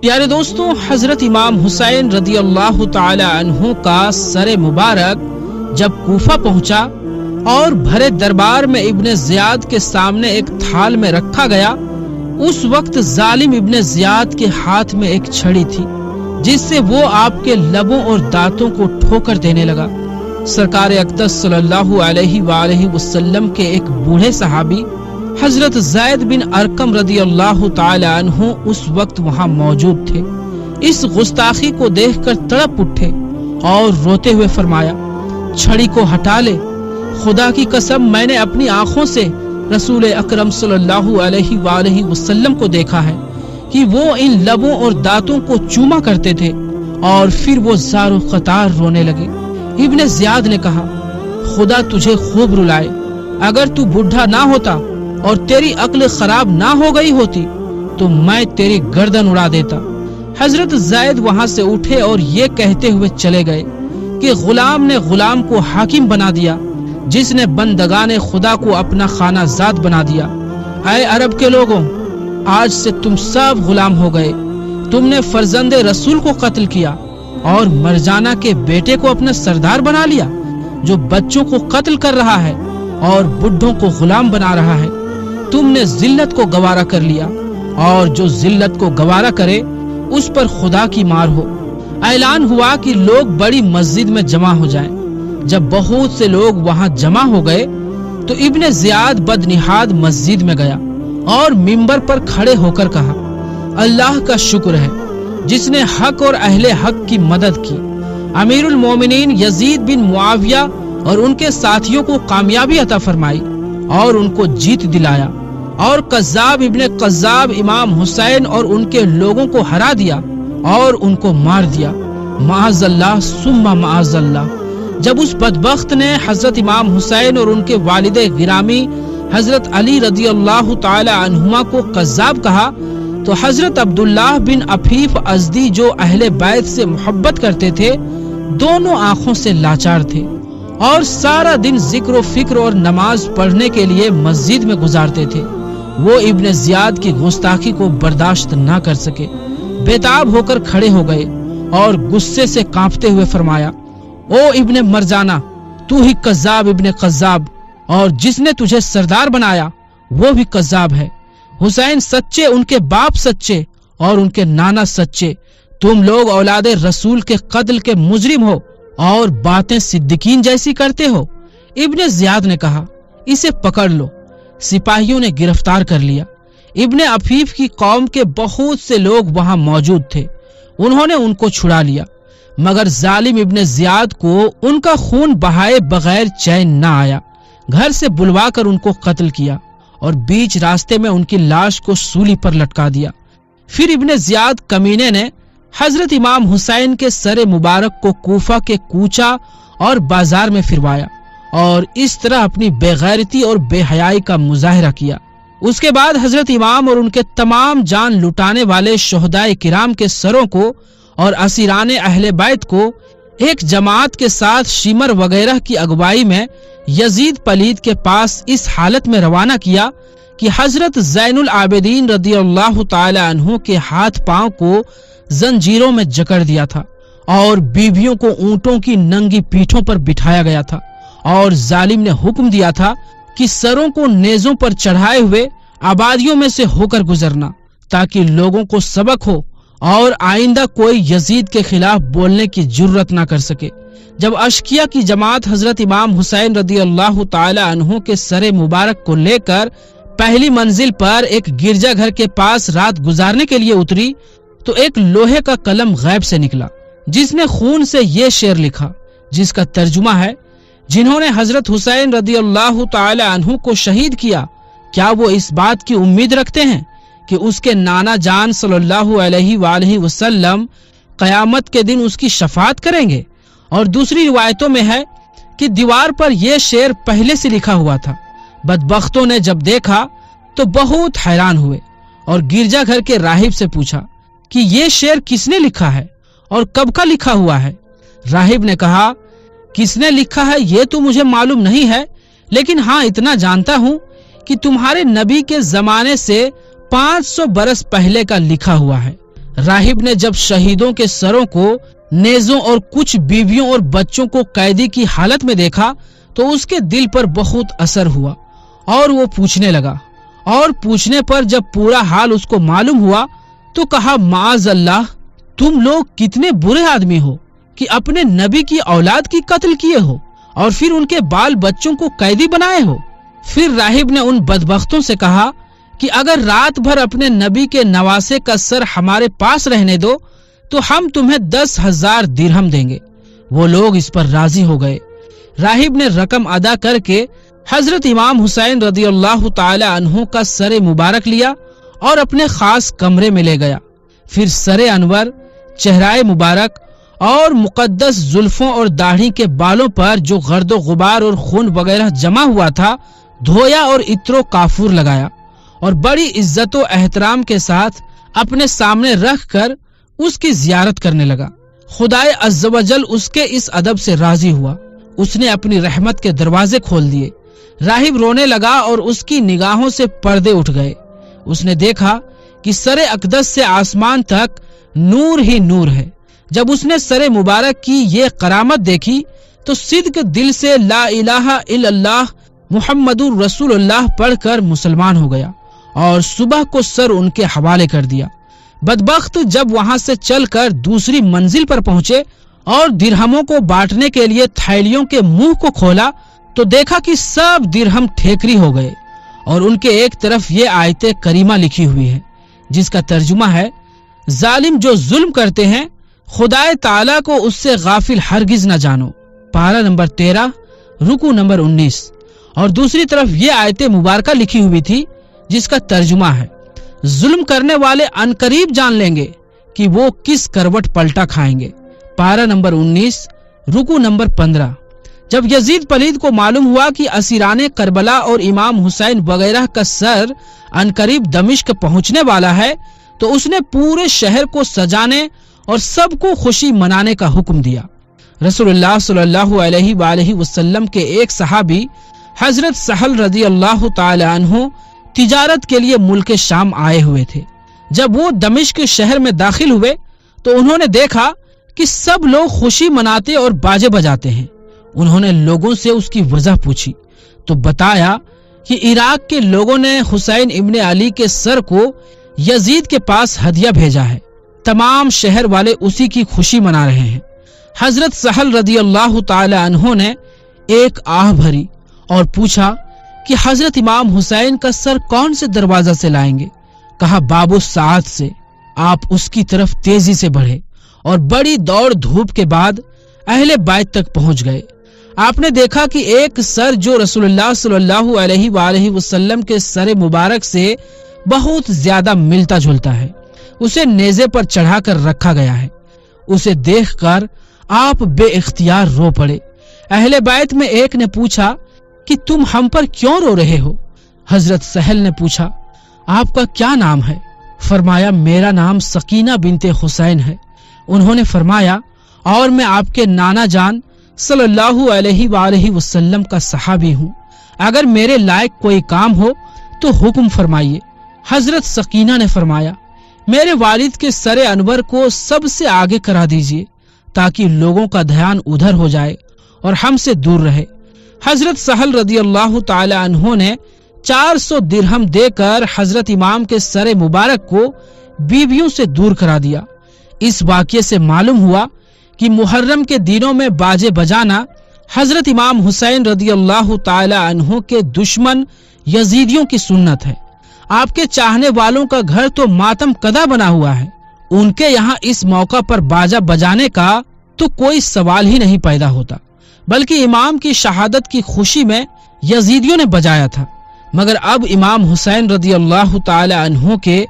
پیارے دوستوں، حضرت امام حسین رضی اللہ تعالی عنہ کا سر مبارک جب کوفہ پہنچا اور بھرے دربار میں ابن زیاد کے سامنے ایک تھال میں رکھا گیا، اس وقت ظالم ابن زیاد کے ہاتھ میں ایک چھڑی تھی جس سے وہ آپ کے لبوں اور دانتوں کو ٹھوکر دینے لگا۔ سرکار اقدس صلی اللہ علیہ وآلہ وسلم کے ایک بوڑھے صحابی حضرت زید بن ارقم رضی اللہ تعالی عنہ اس وقت وہاں موجود تھے۔ اس گستاخی کو دیکھ کر تڑپ اٹھے اور روتے ہوئے فرمایا، چھڑی کو ہٹا لے، خدا کی قسم میں نے اپنی آنکھوں سے رسول اکرم صلی اللہ علیہ وآلہ وسلم کو دیکھا ہے کہ وہ ان لبوں اور دانتوں کو چوما کرتے تھے، اور پھر وہ زار و قطار رونے لگے۔ ابن زیاد نے کہا، خدا تجھے خوب رلائے، اگر تو بوڑھا نہ ہوتا اور تیری عقل خراب نہ ہو گئی ہوتی تو میں تیری گردن اڑا دیتا۔ حضرت زید وہاں سے اٹھے اور یہ کہتے ہوئے چلے گئے کہ غلام نے غلام کو حاکم بنا دیا، جس نے بندگان خدا کو اپنا خانہ زاد بنا دیا۔ اے عرب کے لوگوں، آج سے تم سب غلام ہو گئے۔ تم نے فرزند رسول کو قتل کیا اور مرجانہ کے بیٹے کو اپنا سردار بنا لیا، جو بچوں کو قتل کر رہا ہے اور بڈھوں کو غلام بنا رہا ہے۔ تم نے ذلت کو گوارا کر لیا، اور جو ذلت کو گوارا کرے اس پر خدا کی مار ہو۔ اعلان ہوا کہ لوگ بڑی مسجد میں جمع ہو جائیں۔ جب بہت سے لوگ وہاں جمع ہو گئے تو ابن زیاد بدنہاد مسجد میں گیا اور منبر پر کھڑے ہو کر کہا، اللہ کا شکر ہے جس نے حق اور اہل حق کی مدد کی۔ امیر المومنین یزید بن معاویہ اور ان کے ساتھیوں کو کامیابی عطا فرمائی اور ان کو جیت دلایا، اور قذاب ابن قذاب امام حسین اور ان کے لوگوں کو ہرا دیا اور ان کو مار دیا۔ معاذ اللہ ثم معاذ اللہ۔ جب اس بدبخت نے حضرت امام حسین اور ان کے والد گرامی حضرت علی رضی اللہ تعالی عنہما کو قذاب کہا تو حضرت عبداللہ بن عفیف ازدی، جو اہل بیت سے محبت کرتے تھے، دونوں آنکھوں سے لاچار تھے اور سارا دن ذکر و فکر اور نماز پڑھنے کے لیے مسجد میں گزارتے تھے۔ وہ ابن زیاد کی گستاخی کو برداشت نہ کر سکے، بےتاب ہو کر کھڑے ہو گئے اور غصے سے کانپتے ہوئے فرمایا، او ابن مرجانہ، تو ہی قذاب ابن قذاب، اور جس نے تجھے سردار بنایا وہ بھی قذاب ہے۔ حسین سچے، ان کے باپ سچے اور ان کے نانا سچے، تم لوگ اولاد رسول کے قتل کے مجرم ہو اور باتیں صدیقین جیسی کرتے ہو۔ ابن زیاد نے کہا، اسے پکڑ لو۔ سپاہیوں نے گرفتار کر لیا۔ ابن عفیف کی قوم کے بہت سے لوگ وہاں موجود تھے، انہوں نے ان کو چھڑا لیا، مگر ظالم ابن زیاد کو ان کا خون بہائے بغیر چین نہ آیا۔ گھر سے بلوا کر ان کو قتل کیا اور بیچ راستے میں ان کی لاش کو سولی پر لٹکا دیا۔ پھر ابن زیاد کمینے نے حضرت امام حسین کے سر مبارک کو کوفہ کے کوچہ اور بازار میں پھروایا اور اس طرح اپنی بے غیرتی اور بے حیائی کا مظاہرہ کیا۔ اس کے بعد حضرت امام اور ان کے تمام جان لٹانے والے شہدائے کرام کے سروں کو اور اسیران اہل بیت کو ایک جماعت کے ساتھ شمر وغیرہ کی اگوائی میں یزید پلید کے پاس اس حالت میں روانہ کیا کہ حضرت زین العابدین رضی اللہ تعالی عنہ کے ہاتھ پاؤں کو زنجیروں میں جکڑ دیا تھا اور بیویوں کو اونٹوں کی ننگی پیٹھوں پر بٹھایا گیا تھا، اور ظالم نے حکم دیا تھا کہ سروں کو نیزوں پر چڑھائے ہوئے آبادیوں میں سے ہو کر گزرنا، تاکہ لوگوں کو سبق ہو اور آئندہ کوئی یزید کے خلاف بولنے کی جرت نہ کر سکے۔ جب اشکیا کی جماعت حضرت امام حسین رضی اللہ تعالی عنہ کے سر مبارک کو لے کر پہلی منزل پر ایک گرجا گھر کے پاس رات گزارنے کے لیے اتری تو ایک لوہے کا قلم غیب سے نکلا، جس نے خون سے یہ شعر لکھا، جس کا ترجمہ ہے، جنہوں نے حضرت حسین رضی اللہ تعالی عنہ کو شہید کیا، کیا وہ اس بات کی امید رکھتے ہیں کہ اس کے نانا جان صلی اللہ علیہ وآلہ وسلم قیامت کے دن اس کی شفاعت کریں گے؟ اور دوسری روایتوں میں ہے کہ دیوار پر یہ شعر پہلے سے لکھا ہوا تھا۔ بدبختوں نے جب دیکھا تو بہت حیران ہوئے اور گرجا گھر کے راہب سے پوچھا کہ یہ شعر کس نے لکھا ہے اور کب کا لکھا ہوا ہے؟ راہب نے کہا، کس نے لکھا ہے یہ تو مجھے معلوم نہیں ہے، لیکن ہاں اتنا جانتا ہوں کہ تمہارے نبی کے زمانے سے 500 برس پہلے کا لکھا ہوا ہے۔ راہب نے جب شہیدوں کے سروں کو نیزوں اور کچھ بیویوں اور بچوں کو قیدی کی حالت میں دیکھا تو اس کے دل پر بہت اثر ہوا اور وہ پوچھنے لگا، اور پوچھنے پر جب پورا حال اس کو معلوم ہوا تو کہا، معاذ اللہ، تم لوگ کتنے برے آدمی ہو کہ اپنے نبی کی اولاد کی قتل کیے ہو اور پھر ان کے بال بچوں کو قیدی بنائے ہو۔ پھر راہب نے ان بدبختوں سے کہا کہ اگر رات بھر اپنے نبی کے نواسے کا سر ہمارے پاس رہنے دو تو ہم تمہیں 10,000 درہم دیں گے۔ وہ لوگ اس پر راضی ہو گئے۔ راہب نے رقم ادا کر کے حضرت امام حسین رضی اللہ تعالی عنہ کا سر مبارک لیا اور اپنے خاص کمرے میں لے گیا۔ پھر سر انور، چہرہ مبارک اور مقدس زلفوں اور داڑھی کے بالوں پر جو گرد و غبار اور خون وغیرہ جمع ہوا تھا دھویا اور عطر و کافور لگایا اور بڑی عزت و احترام کے ساتھ اپنے سامنے رکھ کر اس کی زیارت کرنے لگا۔ خدائے عز و جل اس کے اس ادب سے راضی ہوا۔ اس نے اپنی رحمت کے دروازے کھول دیے۔ راہب رونے لگا اور اس کی نگاہوں سے پردے اٹھ گئے۔ اس نے دیکھا کہ سر اقدس سے آسمان تک نور ہی نور ہے۔ جب اس نے سر مبارک کی یہ کرامت دیکھی تو صدق دل سے لا الہ الا اللہ محمد رسول اللہ پڑھ کر مسلمان ہو گیا اور صبح کو سر ان کے حوالے کر دیا۔ بدبخت جب وہاں سے چل کر دوسری منزل پر پہنچے اور درہموں کو بانٹنے کے لیے تھیلیوں کے منہ کو کھولا تو دیکھا کہ سب درہم ٹھیکری ہو گئے اور ان کے ایک طرف یہ آیت کریمہ لکھی ہوئی ہے جس کا ترجمہ ہے، ظالم جو ظلم کرتے ہیں خدائے تعالیٰ کو اس سے غافل ہرگز نہ جانو، پارہ نمبر 13 رکوع نمبر 19۔ اور دوسری طرف یہ آیت مبارکہ لکھی ہوئی تھی جس کا ترجمہ ہے، ظلم کرنے والے عنقریب جان لیں گے کہ وہ کس کروٹ پلٹا کھائیں گے، پارہ نمبر 19 رکوع نمبر 15۔ جب یزید پلید کو معلوم ہوا کہ اسیران کربلا اور امام حسین وغیرہ کا سر عنقریب دمشق پہنچنے والا ہے تو اس نے پورے شہر کو سجانے اور سب کو خوشی منانے کا حکم دیا۔ رسول اللہ صلی اللہ علیہ وآلہ وسلم کے ایک صحابی حضرت سہل رضی اللہ تعالی عنہ تجارت کے لیے ملک شام آئے ہوئے تھے۔ جب وہ دمشق شہر میں داخل ہوئے تو انہوں نے دیکھا کہ سب لوگ خوشی مناتے اور باجے بجاتے ہیں۔ انہوں نے لوگوں سے اس کی وجہ پوچھی تو بتایا کہ عراق کے لوگوں نے حسین ابن علی کے سر کو یزید کے پاس ہدیہ بھیجا ہے، تمام شہر والے اسی کی خوشی منا رہے ہیں۔ حضرت سہل رضی اللہ تعالی عنہ نے ایک آہ بھری اور پوچھا کہ حضرت امام حسین کا سر کون سے دروازہ سے لائیں گے؟ کہا، باب الساعت سے۔ آپ اس کی طرف تیزی سے بڑھے اور بڑی دوڑ دھوپ کے بعد اہل بیت تک پہنچ گئے۔ آپ نے دیکھا کہ ایک سر جو رسول اللہ صلی اللہ علیہ وآلہ وسلم کے سر مبارک سے بہت زیادہ ملتا جلتا ہے، اسے نیزے پر چڑھا کر رکھا گیا ہے۔ اسے دیکھ کر آپ بے اختیار رو پڑے۔ اہل بیت میں ایک نے پوچھا کہ تم ہم پر کیوں رو رہے ہو؟ حضرت سہل نے پوچھا، آپ کا کیا نام ہے؟ فرمایا، میرا نام سکینہ بنت حسین ہے۔ انہوں نے فرمایا، اور میں آپ کے نانا جان صلی اللہ علیہ وآلہ وسلم کا صحابی ہوں، اگر میرے لائق کوئی کام ہو تو حکم فرمائیے۔ حضرت سکینہ نے فرمایا، میرے والد کے سر انور کو سب سے آگے کرا دیجیے تاکہ لوگوں کا دھیان ادھر ہو جائے اور ہم سے دور رہے۔ حضرت سہل رضی اللہ تعالی عنہ نے 400 درہم دے کر حضرت امام کے سر مبارک کو بیویوں سے دور کرا دیا۔ اس واقعے سے معلوم ہوا کہ محرم کے دنوں میں باجے بجانا حضرت امام حسین رضی اللہ تعالی عنہ کے دشمن یزیدیوں کی سنت ہے۔ آپ کے چاہنے والوں کا گھر تو ماتم کدا بنا ہوا ہے، ان کے یہاں اس موقع پر باجا بجانے کا تو کوئی سوال ہی نہیں پیدا ہوتا، بلکہ امام کی شہادت کی خوشی میں یزیدیوں نے بجایا تھا، مگر اب امام حسین رضی اللہ تعالی عنہ کے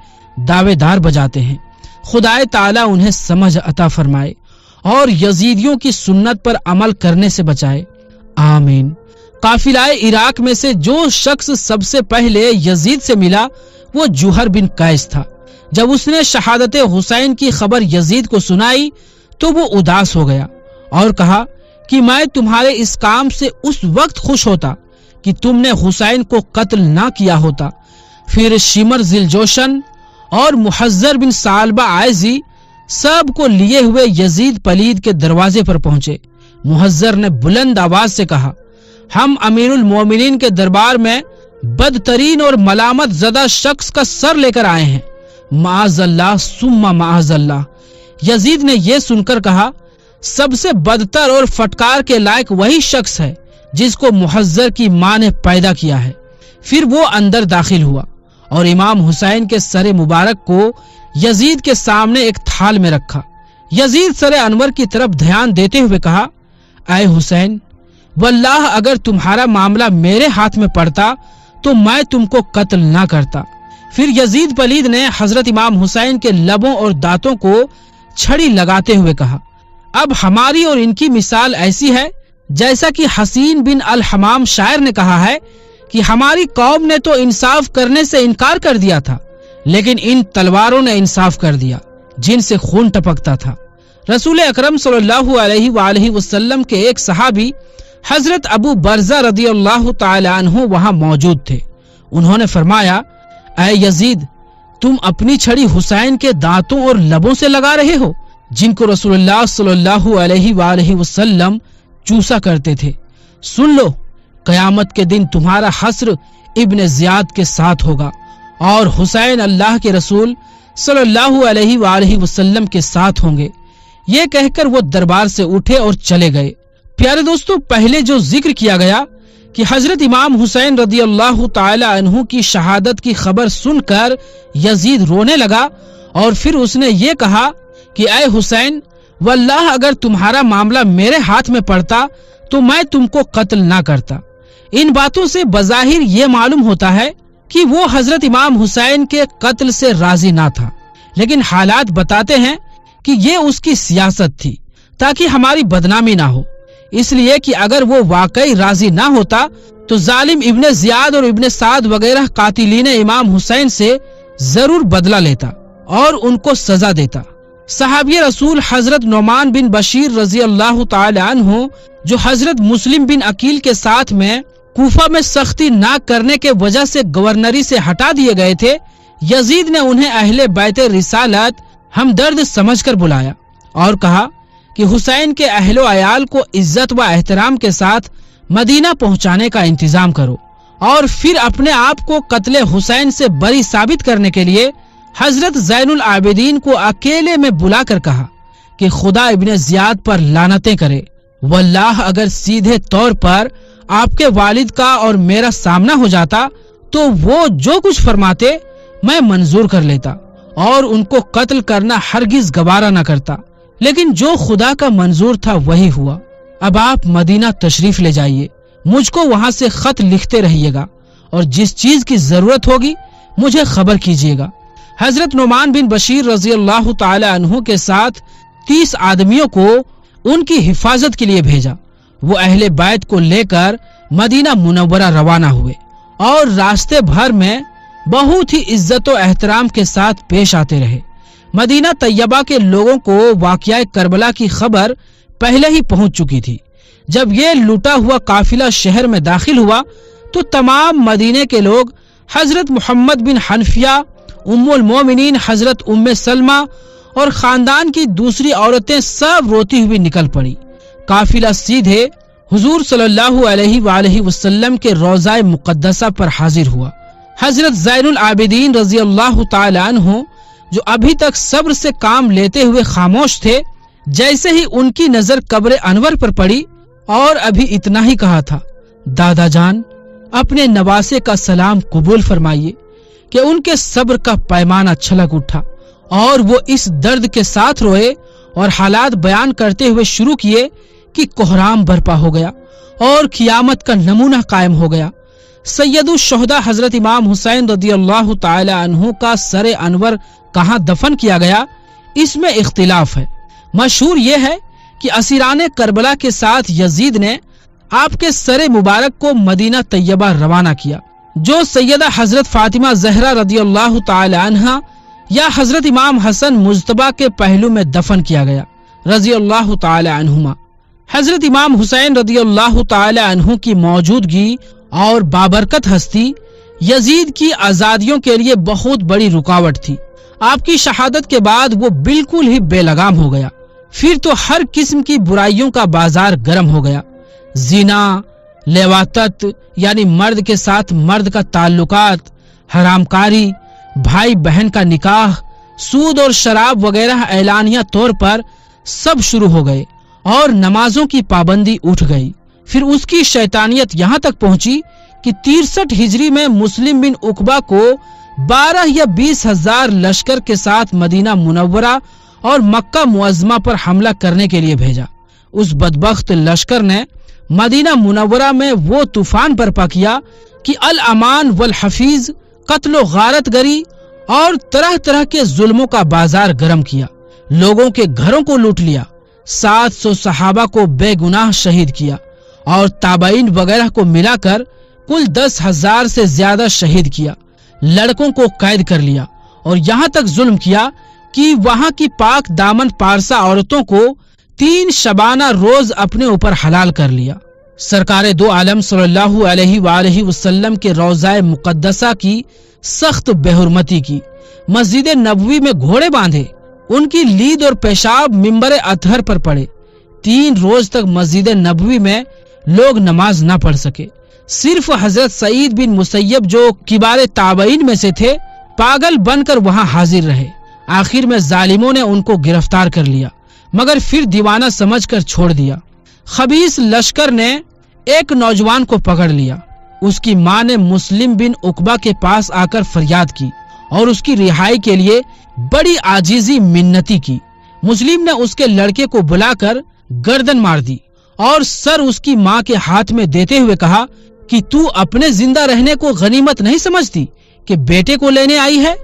دعوے دار بجاتے ہیں۔ خدائے تعالی انہیں سمجھ عطا فرمائے اور یزیدیوں کی سنت پر عمل کرنے سے بچائے، آمین۔ قافلہ عراق میں سے جو شخص سب سے پہلے یزید سے ملا وہ جوہر بن قیس تھا۔ جب اس نے شہادت حسین کی خبر یزید کو سنائی تو وہ اداس ہو گیا اور کہا کہ میں تمہارے اس کام سے اس وقت خوش ہوتا کہ تم نے حسین کو قتل نہ کیا ہوتا۔ پھر شمر ذی الجوشن اور محذر بن ثعلبہ عائزی سب کو لیے ہوئے یزید پلید کے دروازے پر پہنچے۔ محذر نے بلند آواز سے کہا، ہم امیر المومنین کے دربار میں بدترین اور ملامت زدہ شخص کا سر لے کر آئے ہیں۔ معاذ اللہ ثم معاذ اللہ۔ یزید نے یہ سن کر کہا، سب سے بدتر اور فٹکار کے لائق وہی شخص ہے جس کو محذر کی ماں نے پیدا کیا ہے۔ پھر وہ اندر داخل ہوا اور امام حسین کے سر مبارک کو یزید کے سامنے ایک تھال میں رکھا۔ یزید سر انور کی طرف دھیان دیتے ہوئے کہا، اے حسین، واللہ اگر تمہارا معاملہ میرے ہاتھ میں پڑتا تو میں تم کو قتل نہ کرتا۔ پھر یزید پلید نے حضرت امام حسین کے لبوں اور دانتوں کو چھڑی لگاتے ہوئے کہا، اب ہماری اور ان کی مثال ایسی ہے جیسا کہ حسین بن الحمام شاعر نے کہا ہے کہ ہماری قوم نے تو انصاف کرنے سے انکار کر دیا تھا، لیکن ان تلواروں نے انصاف کر دیا جن سے خون ٹپکتا تھا۔ رسول اکرم صلی اللہ علیہ وآلہ وسلم کے ایک صحابی حضرت ابو برزہ رضی اللہ تعالی عنہ وہاں موجود تھے۔ انہوں نے فرمایا، اے یزید، تم اپنی چھڑی حسین کے دانتوں اور لبوں سے لگا رہے ہو جن کو رسول اللہ صلی اللہ علیہ وآلہ وسلم چوسا کرتے تھے۔ سن لو، قیامت کے دن تمہارا حشر ابن زیاد کے ساتھ ہوگا اور حسین اللہ کے رسول صلی اللہ علیہ وآلہ وسلم کے ساتھ ہوں گے۔ یہ کہہ کر وہ دربار سے اٹھے اور چلے گئے۔ پیارے دوستو، پہلے جو ذکر کیا گیا کہ حضرت امام حسین رضی اللہ تعالی عنہ کی شہادت کی خبر سن کر یزید رونے لگا اور پھر اس نے یہ کہا کہ اے حسین، واللہ اگر تمہارا معاملہ میرے ہاتھ میں پڑتا تو میں تم کو قتل نہ کرتا۔ ان باتوں سے بظاہر یہ معلوم ہوتا ہے کہ وہ حضرت امام حسین کے قتل سے راضی نہ تھا، لیکن حالات بتاتے ہیں کہ یہ اس کی سیاست تھی تاکہ ہماری بدنامی نہ ہو، اس لیے کہ اگر وہ واقعی راضی نہ ہوتا تو ظالم ابن زیاد اور ابن سعد وغیرہ قاتلین امام حسین سے ضرور بدلہ لیتا اور ان کو سزا دیتا۔ صحابی رسول حضرت نعمان بن بشیر رضی اللہ تعالی عنہ جو حضرت مسلم بن عقیل کے ساتھ میں کوفہ میں سختی نہ کرنے کے وجہ سے گورنری سے ہٹا دیے گئے تھے، یزید نے انہیں اہل بیت رسالت ہمدرد سمجھ کر بلایا اور کہا کہ حسین کے اہل و عیال کو عزت و احترام کے ساتھ مدینہ پہنچانے کا انتظام کرو، اور پھر اپنے آپ کو قتل حسین سے بری ثابت کرنے کے لیے حضرت زین العابدین کو اکیلے میں بلا کر کہا کہ خدا ابن زیاد پر لعنتیں کرے، واللہ اگر سیدھے طور پر آپ کے والد کا اور میرا سامنا ہو جاتا تو وہ جو کچھ فرماتے میں منظور کر لیتا اور ان کو قتل کرنا ہرگز گوارا نہ کرتا، لیکن جو خدا کا منظور تھا وہی ہوا۔ اب آپ مدینہ تشریف لے جائیے، مجھ کو وہاں سے خط لکھتے رہیے گا اور جس چیز کی ضرورت ہوگی مجھے خبر کیجیے گا۔ حضرت نعمان بن بشیر رضی اللہ تعالی عنہ کے ساتھ 30 آدمیوں کو ان کی حفاظت کے لیے بھیجا۔ وہ اہل بیت کو لے کر مدینہ منورہ روانہ ہوئے اور راستے بھر میں بہت ہی عزت و احترام کے ساتھ پیش آتے رہے۔ مدینہ طیبہ کے لوگوں کو واقعہ کربلا کی خبر پہلے ہی پہنچ چکی تھی۔ جب یہ لوٹا ہوا قافلہ شہر میں داخل ہوا تو تمام مدینے کے لوگ حضرت محمد بن حنفیہ، ام المومنین حضرت ام سلمہ اور خاندان کی دوسری عورتیں سب روتی ہوئی نکل پڑی۔ قافلہ سیدھے حضور صلی اللہ علیہ وآلہ وسلم کے روضہ مقدسہ پر حاضر ہوا۔ حضرت زین العابدین رضی اللہ تعالی عنہ جو ابھی تک صبر سے کام لیتے ہوئے خاموش تھے، جیسے ہی ان کی نظر قبر انور پر پڑی اور ابھی اتنا ہی کہا تھا، دادا جان اپنے نواسے کا سلام قبول فرمائیے، کہ ان کے صبر کا پیمانہ چھلک اٹھا اور وہ اس درد کے ساتھ روئے اور حالات بیان کرتے ہوئے شروع کیے کہ کوہرام برپا ہو گیا اور قیامت کا نمونہ قائم ہو گیا۔ سید الشہداء حضرت امام حسین رضی اللہ تعالی عنہ کا سر انور کہاں دفن کیا گیا اس میں اختلاف ہے۔ مشہور یہ ہے کہ اسیران کربلا کے ساتھ یزید نے آپ کے سر مبارک کو مدینہ طیبہ روانہ کیا، جو سیدہ حضرت فاطمہ زہرا رضی اللہ تعالی عنہا یا حضرت امام حسن مجتبی کے پہلو میں دفن کیا گیا رضی اللہ تعالی عنہما۔ حضرت امام حسین رضی اللہ تعالی عنہ کی موجودگی اور بابرکت ہستی یزید کی آزادیوں کے لیے بہت بڑی رکاوٹ تھی۔ آپ کی شہادت کے بعد وہ بالکل ہی بے لگام ہو گیا۔ پھر تو ہر قسم کی برائیوں کا بازار گرم ہو گیا۔ زنا، لیواتت یعنی مرد کے ساتھ مرد کا تعلقات، حرام کاری، بھائی بہن کا نکاح، سود اور شراب وغیرہ اعلانیہ طور پر سب شروع ہو گئے اور نمازوں کی پابندی اٹھ گئی۔ پھر اس کی شیطانیت یہاں تک پہنچی کہ 63 ہجری میں مسلم بن عقبہ کو 12 یا 20 ہزار لشکر کے ساتھ مدینہ منورہ اور مکہ معظمہ پر حملہ کرنے کے لیے بھیجا۔ اس بدبخت لشکر نے مدینہ منورہ میں وہ طوفان برپا کیا کہ الامان والحفیظ، قتل و غارت گری اور طرح طرح کے ظلموں کا بازار گرم کیا۔ لوگوں کے گھروں کو لوٹ لیا، 700 صحابہ کو بے گناہ شہید کیا اور تابعین وغیرہ کو ملا کر کل 10,000 سے زیادہ شہید کیا۔ لڑکوں کو قید کر لیا اور یہاں تک ظلم کیا کہ وہاں کی پاک دامن پارسا عورتوں کو 3 شبانہ روز اپنے اوپر حلال کر لیا۔ سرکار دو عالم صلی اللہ علیہ وآلہ وسلم کے روضہ مقدسہ کی سخت بے حرمتی کی، مسجد نبوی میں گھوڑے باندھے، ان کی لید اور پیشاب منبر اطہر پر پڑے۔ 3 روز تک مسجد نبوی میں لوگ نماز نہ پڑھ سکے۔ صرف حضرت سعید بن مسیب جو کبار تابعین میں سے تھے، پاگل بن کر وہاں حاضر رہے۔ آخر میں ظالموں نے ان کو گرفتار کر لیا، مگر پھر دیوانہ سمجھ کر چھوڑ دیا۔ خبیث لشکر نے ایک نوجوان کو پکڑ لیا۔ اس کی ماں نے مسلم بن عقبہ کے پاس آ کر فریاد کی اور اس کی رہائی کے لیے بڑی عاجزی منتی کی۔ مسلم نے اس کے لڑکے کو بلا کر گردن مار دی اور سر اس کی ماں کے ہاتھ میں دیتے ہوئے کہا کہ تو اپنے زندہ رہنے کو غنیمت نہیں سمجھتی کہ بیٹے کو لینے آئی ہے؟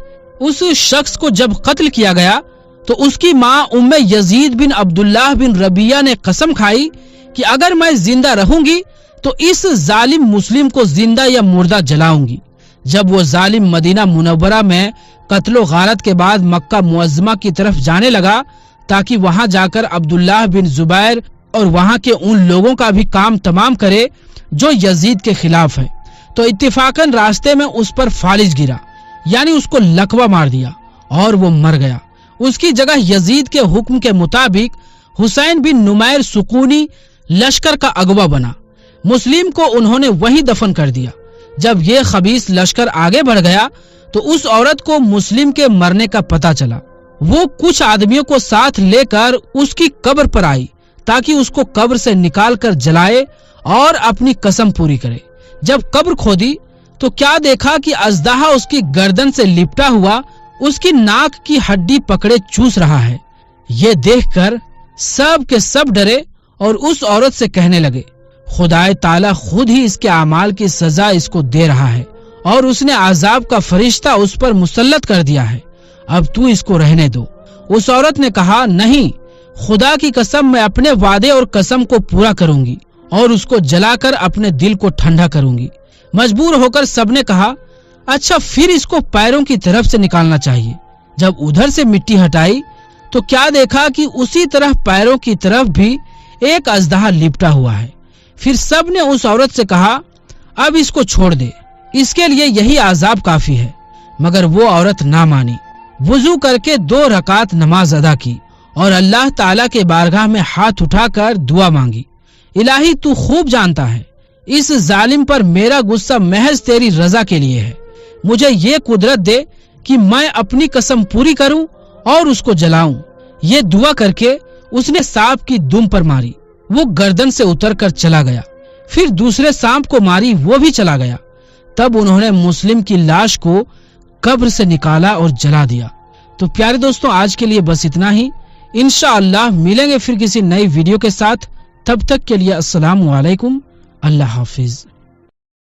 اس شخص کو جب قتل کیا گیا تو اس کی ماں ام یزید بن عبداللہ بن ربیہ نے قسم کھائی کہ اگر میں زندہ رہوں گی تو اس ظالم مسلم کو زندہ یا مردہ جلاؤں گی۔ جب وہ ظالم مدینہ منورہ میں قتل و غارت کے بعد مکہ معظمہ کی طرف جانے لگا تاکہ وہاں جا کر عبداللہ بن زبیر اور وہاں کے ان لوگوں کا بھی کام تمام کرے جو یزید کے خلاف ہے، تو اتفاقاً راستے میں اس پر فالج گرا، یعنی اس کو لقوہ مار دیا اور وہ مر گیا۔ اس کی جگہ یزید کے حکم کے مطابق حسین بن نمیر سکونی لشکر کا اغوا بنا۔ مسلم کو انہوں نے وہیں دفن کر دیا۔ جب یہ خبیث لشکر آگے بڑھ گیا تو اس عورت کو مسلم کے مرنے کا پتہ چلا۔ وہ کچھ آدمیوں کو ساتھ لے کر اس کی قبر پر آئی تاکہ اس کو قبر سے نکال کر جلائے اور اپنی قسم پوری کرے۔ جب قبر کھودی تو کیا دیکھا کہ اژدہا اس کی گردن سے لپٹا ہوا اس کی ناک کی ہڈی پکڑے چوس رہا ہے۔ یہ دیکھ کر سب کے سب ڈرے اور اس عورت سے کہنے لگے، خدائے تعالی خود ہی اس کے اعمال کی سزا اس کو دے رہا ہے اور اس نے عذاب کا فرشتہ اس پر مسلط کر دیا ہے، اب تو اس کو رہنے دو۔ اس عورت نے کہا، نہیں، خدا کی قسم میں اپنے وعدے اور قسم کو پورا کروں گی اور اس کو جلا کر اپنے دل کو ٹھنڈا کروں گی۔ مجبور ہو کر سب نے کہا، اچھا پھر اس کو پیروں کی طرف سے نکالنا چاہیے۔ جب ادھر سے مٹی ہٹائی تو کیا دیکھا کہ اسی طرح پیروں کی طرف بھی ایک اژدہا لپٹا ہوا ہے۔ پھر سب نے اس عورت سے کہا، اب اس کو چھوڑ دے، اس کے لیے یہی عذاب کافی ہے۔ مگر وہ عورت نہ مانی، وضو کر کے 2 رکعت نماز ادا کی اور اللہ تعالیٰ کے بارگاہ میں ہاتھ اٹھا کر دعا مانگی، الہی تو خوب جانتا ہے اس ظالم پر میرا غصہ محض تیری رضا کے لیے ہے، مجھے یہ قدرت دے کہ میں اپنی قسم پوری کروں اور اس کو جلاؤں۔ یہ دعا کر کے اس نے سانپ کی دم پر ماری، وہ گردن سے اتر کر چلا گیا۔ پھر دوسرے سانپ کو ماری، وہ بھی چلا گیا۔ تب انہوں نے مسلم کی لاش کو قبر سے نکالا اور جلا دیا۔ تو پیارے دوستوں، آج کے لیے بس اتنا ہی۔ انشاءاللہ ملیں گے پھر کسی نئی ویڈیو کے ساتھ، تب تک کے لیے السلام علیکم، اللہ حافظ۔